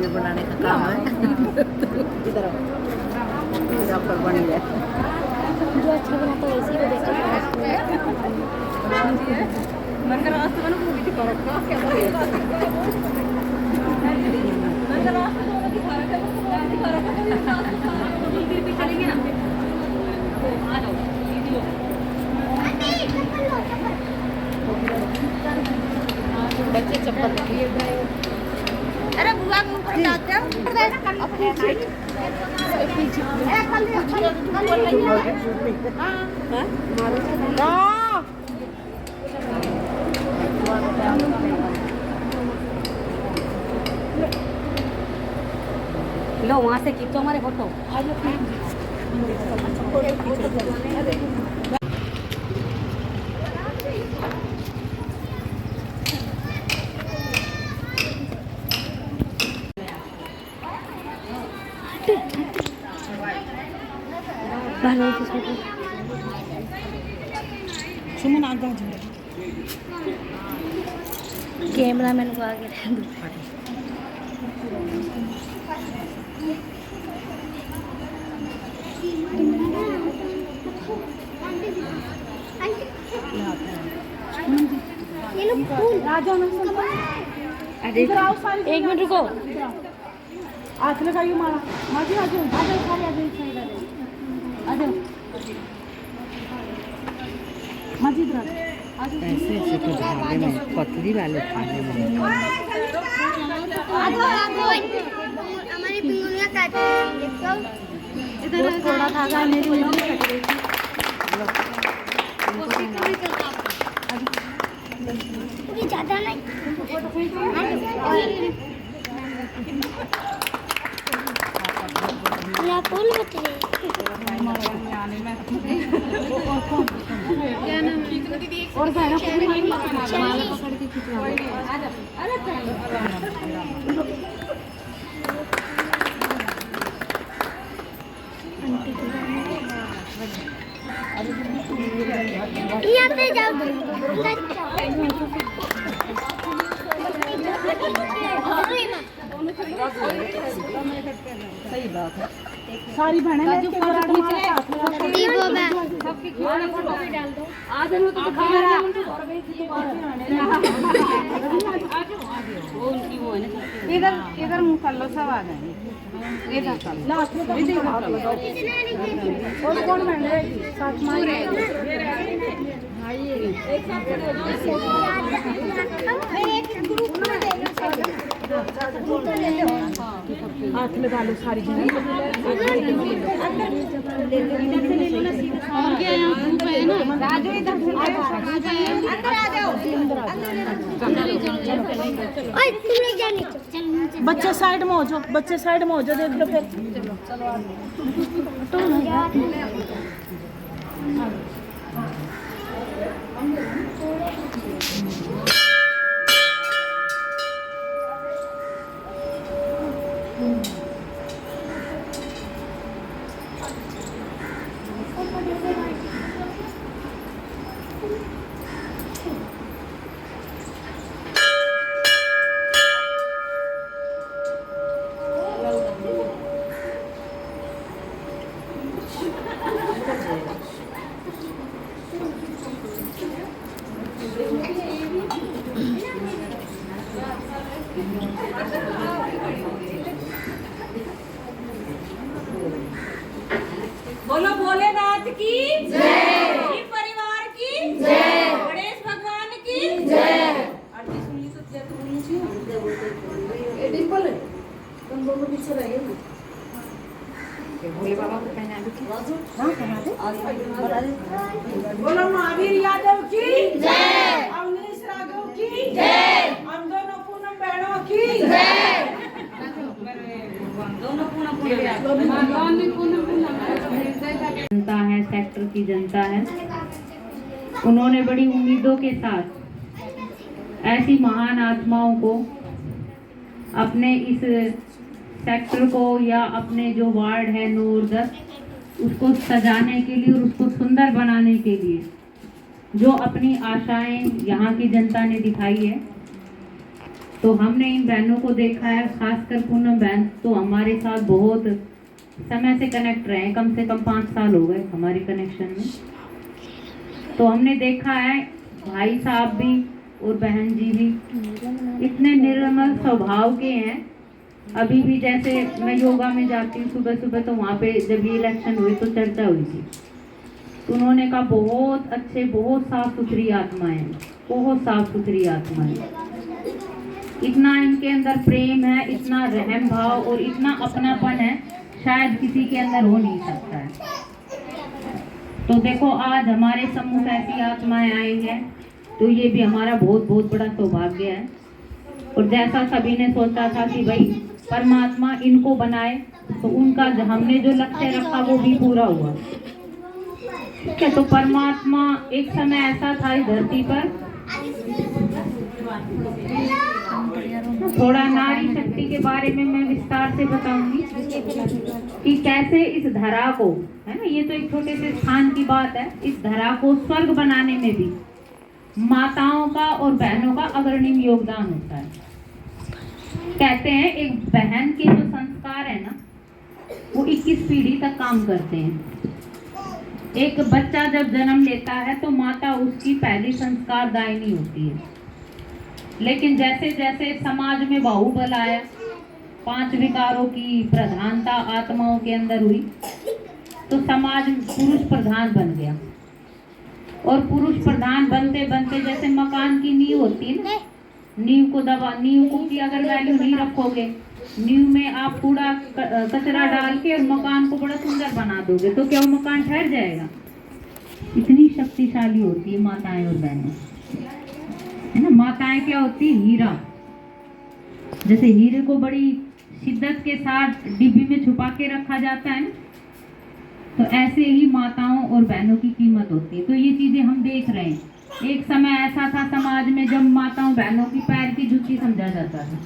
Video बनाने का काम है। इधर आओ, पर बन गया जो अच्छा बनाता है वैसे ही देता है। नंगर रास्ते में पूरी थी करो क्या बोलेगा नंगर रास्ते में दिखा रहा है चलेंगे ना आ जाओ बच्चे चप्पल अरे बुआ के ऊपर जाते हो लो वहाँ से खींचो हमारे फोटो सुमन आगे कैमरा मैन को आगे रहने दो। एक मिनट रुको हाथ लगाइए मारा माजी आ जाओ माजी इधर ऐसे ऐसे तो धागे में पतली वाले धागे में हमारी पिंगुलियां काट देखो इधर थोड़ा धागा मेरी उंगली कट गई थी। ज्यादा नहीं या फूल बच रही और सारा यहाँ पे जाओ सही बात है सारी बहनें इधर इधर मुँह कर लो सब आ जाएंगे इधर कर लो और कौन बहन रहेगी साथ में हाथ में डालो सारी जगह राजू इधर अंदर आ जाओ बच्चे साइड में हो जाओ बच्चे साइड में हो जाओ देख लो फिर बोलो भोलेनाथ की जय परिवार की जय गणेश भगवान की जय आरती सुन ली तो जय तो बोलनी चाहिए ये डिंपल है तुम दोनों पीछे रहिए ना भोले बाबा को पहना दो हां पहना दे बोलो महावीर यादव की जय अवनीश राघव की जय हम दोनों पूनम बहनों की जय दोनों पूनम जनता है सेक्टर की जनता है उन्होंने बड़ी उम्मीदों के साथ ऐसी महान आत्माओं को अपने इस सेक्टर को या अपने जो वार्ड है 9 और 10 उसको सजाने के लिए और उसको सुंदर बनाने के लिए जो अपनी आशाएं यहाँ की जनता ने दिखाई है तो हमने इन बहनों को देखा है, खासकर पूनम बहन तो हमारे साथ बहुत समय से कनेक्ट रहे हैं, कम से कम 5 साल हो गए हमारे कनेक्शन में। तो हमने देखा है भाई साहब भी और बहन जी भी इतने निर्मल स्वभाव के हैं। अभी भी जैसे मैं योगा में जाती हूँ सुबह सुबह, तो वहाँ पे जब ये इलेक्शन हुई तो चर्चा हुई थी, तो उन्होंने कहा बहुत अच्छे, बहुत साफ सुथरी आत्माएं हैं, बहुत साफ सुथरी आत्माएं। इतना इनके अंदर प्रेम है, इतना रहम भाव और इतना अपनापन है, शायद किसी के अंदर हो नहीं सकता है। तो देखो आज हमारे समूह से ऐसी आत्माएं आई हैं, तो ये भी हमारा बहुत बहुत बड़ा सौभाग्य है। और जैसा सभी ने सोचा था कि भाई परमात्मा इनको बनाए, तो उनका हमने जो लक्ष्य रखा वो भी पूरा हुआ। ठीक है, तो परमात्मा एक समय ऐसा था इस धरती पर, थोड़ा नारी शक्ति के बारे में मैं विस्तार से बताऊंगी कि कैसे इस धरा को, है ना, ये तो एक छोटे से स्थान की बात है, इस धरा को स्वर्ग बनाने में भी माताओं का और बहनों का अग्रणी योगदान होता है। कहते हैं एक बहन के जो संस्कार है ना, वो 21 पीढ़ी तक काम करते हैं। एक बच्चा जब जन्म लेता है तो माता उसकी पहली संस्कार दायिनी होती है, लेकिन जैसे जैसे समाज में बाहुबल आया, 5 विकारों की प्रधानता आत्माओं के अंदर हुई, तो समाज पुरुष प्रधान बन गया। और पुरुष प्रधान बनते बनते जैसे मकान की नींव होती है ना, नींव को की अगर वैल्यू नहीं रखोगे, नींव में आप कूड़ा कचरा डाल के और मकान को बड़ा सुंदर बना दोगे, तो क्या वो मकान ठहर जाएगा? इतनी शक्तिशाली होती है माताएं और बहनें, है ना। माताएं क्या होती है? हीरा। जैसे हीरे को बड़ी शिद्दत के साथ डिब्बी में छुपा के रखा जाता है ना, तो ऐसे ही माताओं और बहनों की कीमत होती है। तो ये चीजें हम देख रहे हैं। एक समय ऐसा था समाज में जब माताओं बहनों की पैर की जूती समझा जाता था,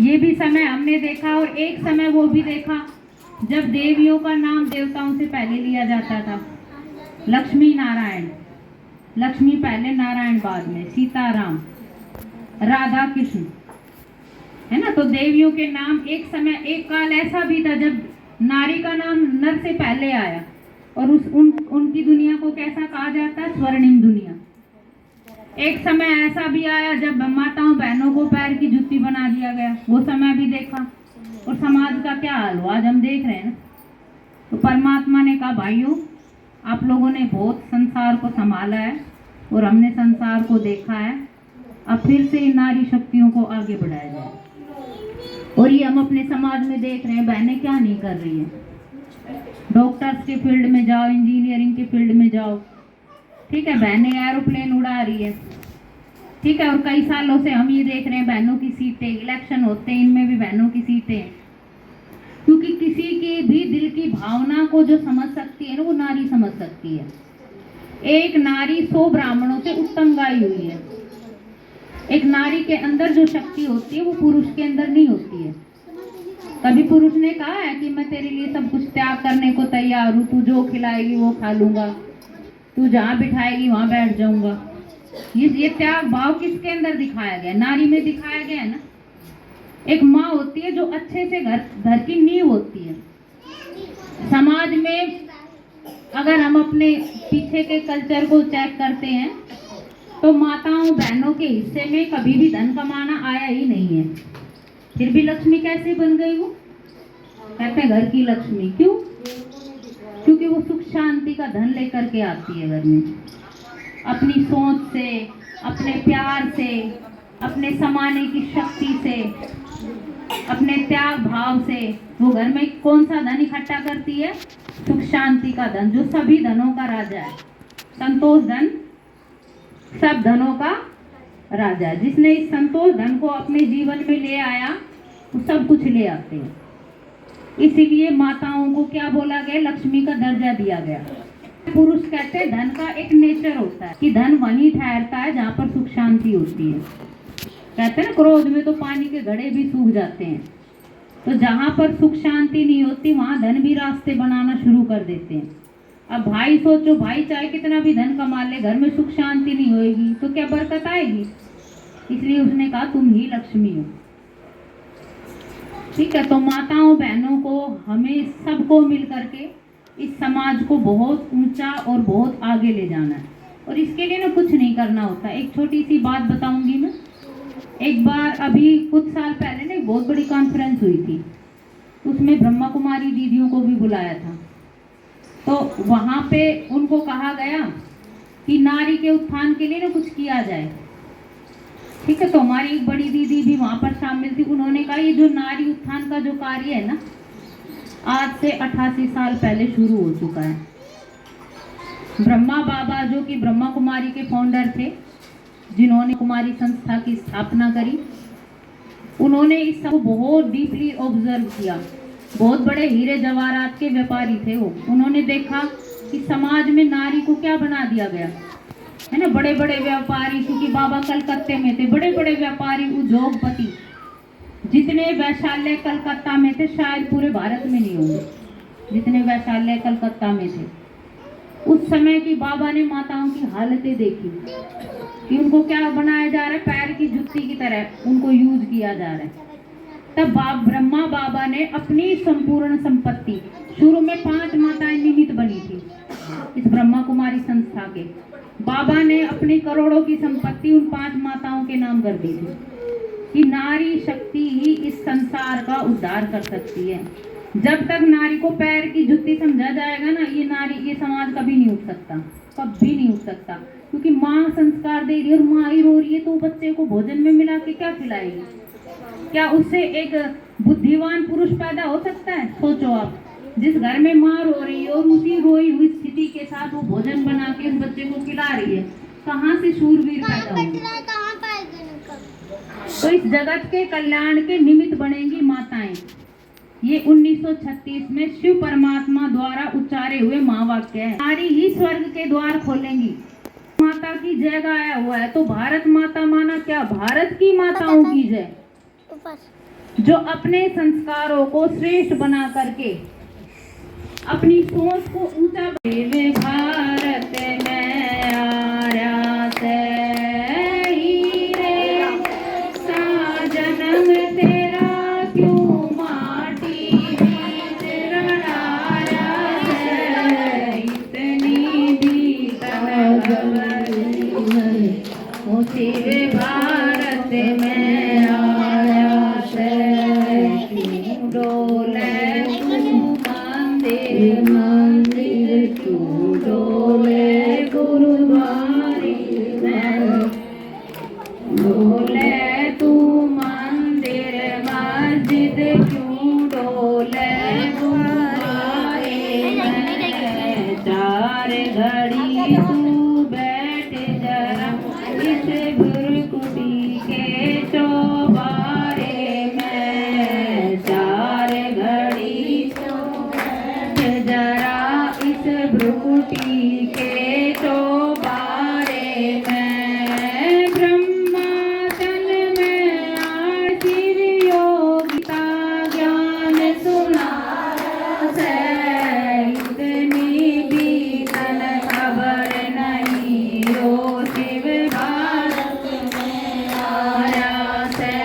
ये भी समय हमने देखा। और एक समय वो भी देखा जब देवियों का नाम देवताओं से पहले लिया जाता था। लक्ष्मी नारायण, लक्ष्मी पहले, नारायण बाद में, सीताराम, राधा कृष्ण, है ना। तो देवियों के नाम एक समय, एक काल ऐसा भी था जब नारी का नाम नर से पहले आया, और उनकी दुनिया को कैसा कहा जाता है? स्वर्णिम दुनिया। एक समय ऐसा भी आया जब माताओं बहनों को पैर की जूती बना दिया गया, वो समय भी देखा। और समाज का क्या हाल हुआ आज हम देख रहे हैं ना। तो परमात्मा ने कहा भाइयों, आप लोगों ने बहुत संसार को संभाला है और हमने संसार को देखा है, अब फिर से नारी शक्तियों को आगे बढ़ाया जाए। और ये हम अपने समाज में देख रहे हैं, बहनें क्या नहीं कर रही है। डॉक्टर्स के फील्ड में जाओ, इंजीनियरिंग के फील्ड में जाओ, ठीक है, बहनें एरोप्लेन उड़ा रही है, ठीक है। और कई सालों से हम ये देख रहे हैं बहनों की सीटें, इलेक्शन होते हैं इनमें भी बहनों की सीटें हैं, क्योंकि किसी की भी दिल की भावना को जो समझ सकती है ना, वो नारी समझ सकती है। एक नारी 100 ब्राह्मणों से उत्तम गाई हुई है। एक नारी के अंदर जो शक्ति होती है वो पुरुष के अंदर नहीं होती है। कभी पुरुष ने कहा है कि मैं तेरे लिए सब कुछ त्याग करने को तैयार हूँ, तू जो खिलाएगी वो खा लूंगा, तू जहाँ बिठाएगी वहां बैठ जाऊंगा। ये त्याग भाव किसके अंदर दिखाया गया? नारी में दिखाया गया है ना। एक माँ होती है जो अच्छे से घर की नींव होती है। समाज में अगर हम अपने पीछे के कल्चर को चेक करते हैं तो माताओं बहनों के हिस्से में कभी भी धन कमाना आया ही नहीं है। फिर भी लक्ष्मी कैसे बन गई? वो कहते हैं घर की लक्ष्मी। क्यों? क्योंकि वो सुख शांति का धन लेकर के आती है घर में, अपनी सोच से, अपने प्यार से, अपने समाने की शक्ति से, अपने त्याग भाव से। वो घर में कौन सा धन इकट्ठा करती है? सुख शांति का धन, जो सभी धनों का राजा है। संतोष धन सब धनों का राजा है। जिसने इस संतोष धन को अपने जीवन में ले आया, वो सब कुछ ले आते हैं। इसीलिए माताओं को क्या बोला गया? लक्ष्मी का दर्जा दिया गया। पुरुष कहते हैं धन का एक नेचर होता है कि धन वहीं ठहरता है जहाँ पर सुख शांति होती है। कहते हैं ना, क्रोध में तो पानी के घड़े भी सूख जाते हैं। तो जहाँ पर सुख शांति नहीं होती वहाँ धन भी रास्ते बनाना शुरू कर देते हैं। अब भाई सोचो, भाई चाहे कितना भी धन कमा ले, घर में सुख शांति नहीं होएगी तो क्या बरकत आएगी? इसलिए उसने कहा तुम ही लक्ष्मी हो। ठीक है, तो माताओं बहनों को हमें सबको मिल करके इस समाज को बहुत ऊंचा और बहुत आगे ले जाना है, और इसके लिए ना कुछ नहीं करना होता। एक छोटी सी बात बताऊंगी मैं। एक बार अभी कुछ साल पहले ना एक बहुत बड़ी कॉन्फ्रेंस हुई थी, उसमें ब्रह्मा कुमारी दीदियों को भी बुलाया था। तो वहां पे उनको कहा गया कि नारी के उत्थान के लिए ना कुछ किया जाए। ठीक है, तो हमारी एक बड़ी दीदी भी वहां पर शामिल थी। उन्होंने कहा ये जो नारी उत्थान का जो कार्य है ना, आज से 88 साल पहले शुरू हो चुका है। ब्रह्मा बाबा जो कि ब्रह्मा कुमारी के फाउंडर थे, जिन्होंने कुमारी संस्था की स्थापना करी, उन्होंने इस सब बहुत डीपली ऑब्जर्व किया। बहुत बड़े हीरे जवाहरात के व्यापारी थे वो। उन्होंने देखा कि समाज में नारी को क्या बना दिया गया है ना। बड़े बड़े व्यापारी, क्योंकि बाबा कलकत्ते में थे, बड़े बड़े व्यापारी, उद्योगपति, जितने वैशाल्य कलकत्ता में थे शायद पूरे भारत में नहीं होंगे जितने वैशाल्य कलकत्ता में थे। उस समय की बाबा ने माताओं की हालतें देखी कि उनको क्या बनाया जा रहा है, पैर की जुत्ती की तरह उनको यूज किया जा रहा है। तब ब्रह्मा बाबा ने अपनी संपूर्ण संपत्ति, शुरू में 5 माताएं निमित्त बनी थी इस ब्रह्मा कुमारी संस्था के, बाबा ने अपनी करोड़ों की संपत्ति उन 5 माताओं के नाम कर दी थी कि नारी शक्ति ही इस संसार का उद्धार कर सकती है। जब तक नारी को पैर की जुत्ती समझा जाएगा ना, ये समाज कभी नहीं उठ सकता, कभी नहीं उठ सकता। क्योंकि माँ संस्कार दे रही है और माँ ही रो रही है, तो बच्चे को भोजन में मिला के क्या खिलाएगी? क्या उससे एक बुद्धिमान पुरुष पैदा हो सकता है? सोचो आप, जिस घर में माँ रो रही है और उसी रोई हुई स्थिति के साथ वो भोजन बना के उस बच्चे को खिला रही है, कहाँ से शूरवीर पैदा होंगे? तो इस जगत के कल्याण के निमित्त बनेंगी माताएं। ये 1936 में शिव परमात्मा द्वारा उच्चारे हुए महावाक्य है। नारी ही स्वर्ग के द्वार खोलेंगी। माता की जय गाया हुआ है, तो भारत माता माना क्या? भारत की माताओं की जय, जो अपने संस्कारों को श्रेष्ठ बना करके अपनी सोच को ऊंचा। भारत में आर्या से भारत में आया से डोले मंदिर मंदिर क्यों डोले गुरुद्वारी में, डोले तू मंदिर मस्जिद क्यों डोले गुरुद्वारे में। 4 घड़ी तू बैठ जरा इस भुरकुटी के चौबारे में। 4 घड़ी तू बैठ जरा इस भुरकुटी के चौबारे में। ब्रह्माचल में आशीर योगिता ज्ञान सुना से, इतनी भी तन खबर नहीं हो शिव भारत में आया से।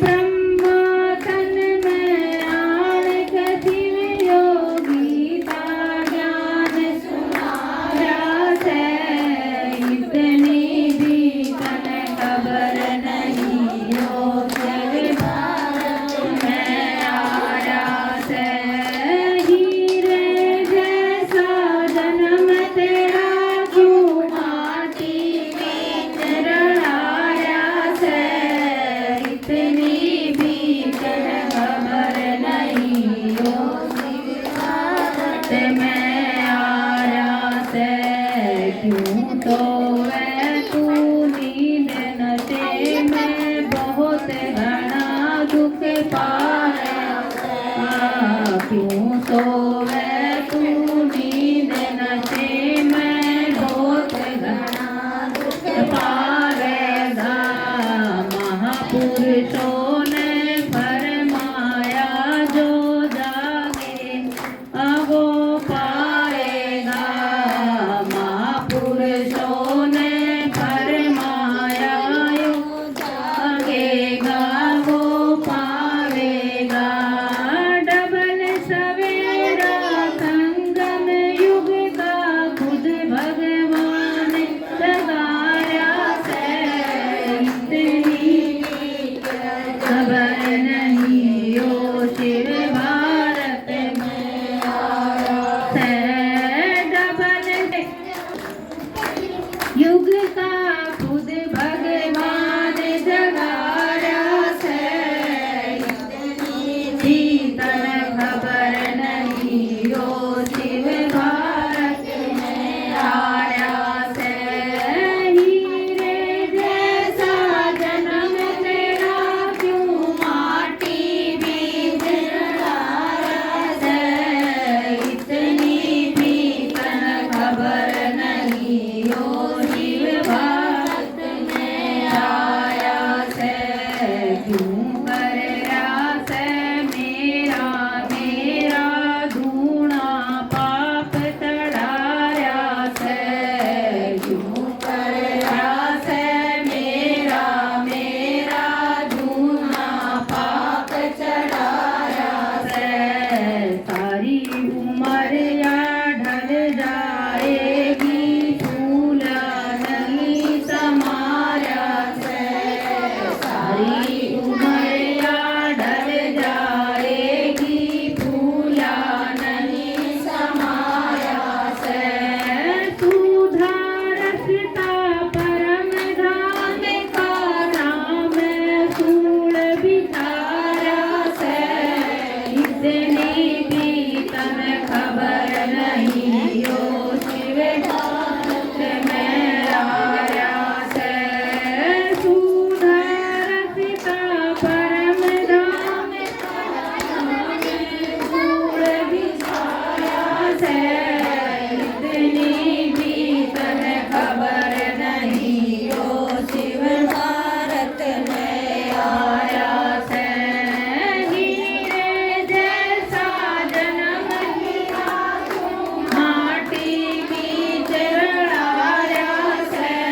ब्रह्माचल में आण शिव योगिता ज्ञान सुनाया से, इतनी भी तन खबर नहीं हो शिव भारत में आया से। हीरे जैसा जन्म तेरा क्यों माटी में रड़ाया से, इतनी भी तन खबर नहीं हो शिव भारत में आया से। क्यों तो वह तू नींद नशे में बहुत घना दुख पाया, क्यों तो वह तू नींद नशे में बहुत घना दुख पावेगा। महापुरुषों ने फरमाया जो जागे वो पाएगा। महापुरुषों ने फरमाया खबर नहीं यो शिव भारत में आया है डबल युग का खुद भगवान जगाया है भीतर खबर नहीं यो शिव भारत में आया है हीरे जैसा जन्म तेरा क्यों माटी बीच लाया है इतनी भी तन खबर नहीं यो शिव भारत में आया है क्यों कर रास मेरा मेरा धूणा पाप चढ़ाया है क्यों कर रास मेरा मेरा धूणा पाप चढ़ाया है सारी उम्र या ढल जाएगी फूल नहीं समाया है सारी उम्र या ढल जाएगी फूला नहीं समाया है सुधा रसता परम धाम का नाम सूल बिचारा है इतनी भी तन खबर नहीं यो शिव भारत में आया है सुधा रसता परम धाम सूल बिचारा है इतनी भी तन खबर नहीं यो शिव भारत में आया है हीरे जैसा जन्म लिया माटी बीच लड़ाया है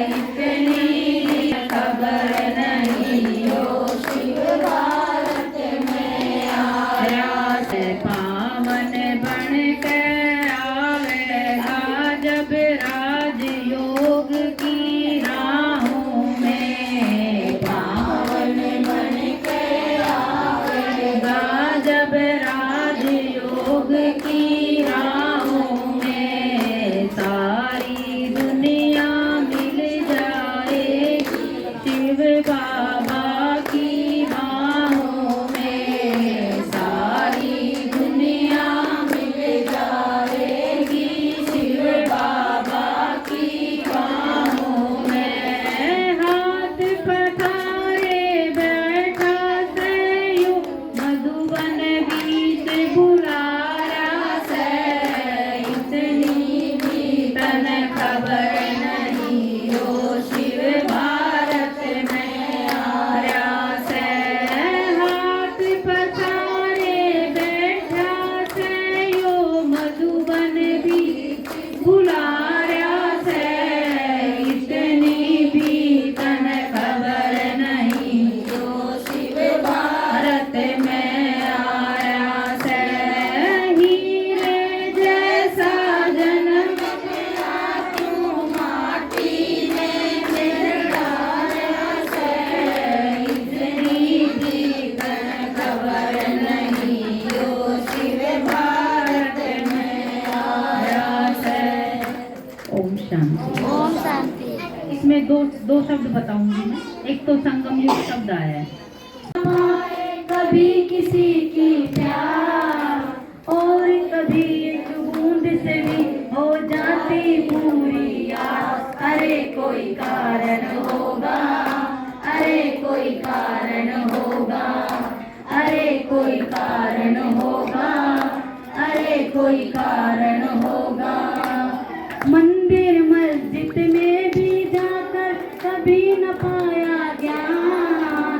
इतनी खबर नहीं यो शिव भारत में आया है पावन बन कर आवेगा जब राजयोग की राहों में पावन बन कर आवेगा जब राजयोग की राहों में सारी दुनिया मिल जाएगी शिव बाबा की बाहों में सारी दुनिया मिल जाएगी शिव बाबा की बाहों में हाथ पथारे बैठा सयो मधुबन बीच बुलाया है इतनी भी तन खबर नहीं यो शिव भारत में आया है हाथ पथारे बैठा सयो मधुबन बीच बुलाया है इतनी भी तन खबर नहीं यो शिव भारत में आया है हीरे जैसा जन्म तेरा क्यों माटी में मिलाया है इतनी भी तन खबर नहीं यो शिव भारत में आया है ओम शांति ओम शांति। इसमें दो शब्द बताऊंगी मैं एक तो संगम युग शब्द आया है कभी किसी की प्यार और कभी एक बूंद से भी हो जाती पूरी आस अरे कोई कारण होगा अरे कोई कारण होगा अरे कोई कारण होगा अरे कोई कारण होगा मंदिर मस्जिद में भी जाकर कभी न पाया ज्ञान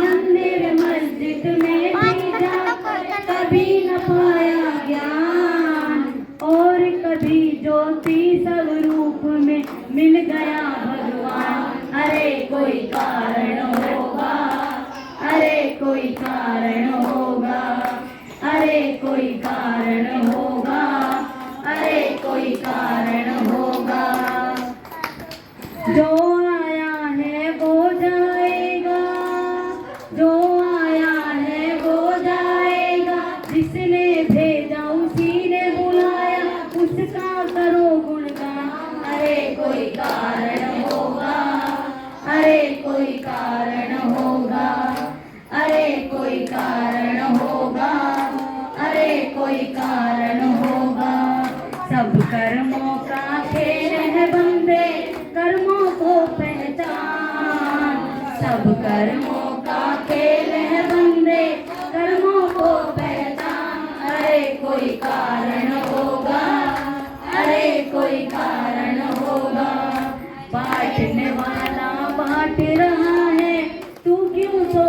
मंदिर मस्जिद में भी जाकर कभी न पाया ज्ञान और कभी ज्योति स्वरूप में मिल गया भगवान अरे कोई कारण होगा अरे कोई कारण होगा अरे कोई कारण होगा अरे कोई कारण होगा जो आया है वो जाएगा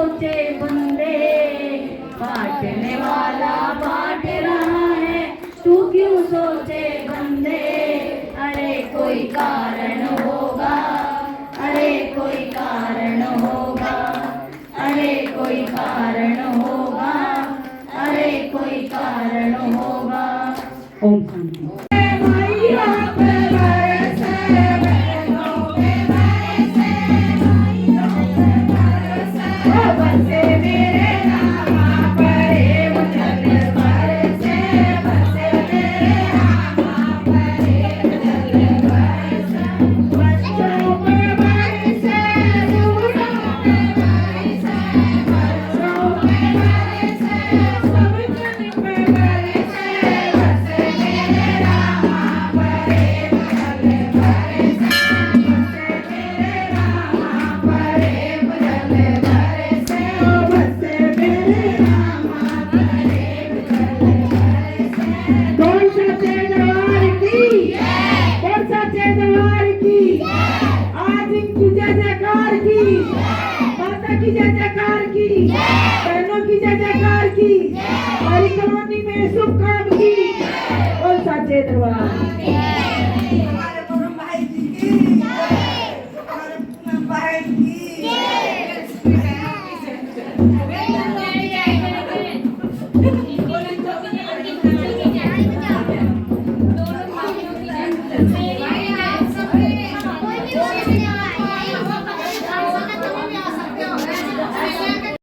सोचे बंदे, बांटने वाला बांट रहा है, तू क्यों सोचे बंदे। अरे कोई कारण होगा, अरे कोई कारण होगा, अरे कोई कारण होगा, अरे कोई कारण होगा। ओम शांति। की जय जयकार की, बहनों की जय जयकार की, हमारी कॉलोनी में शुभ काम की। और साचे दरबार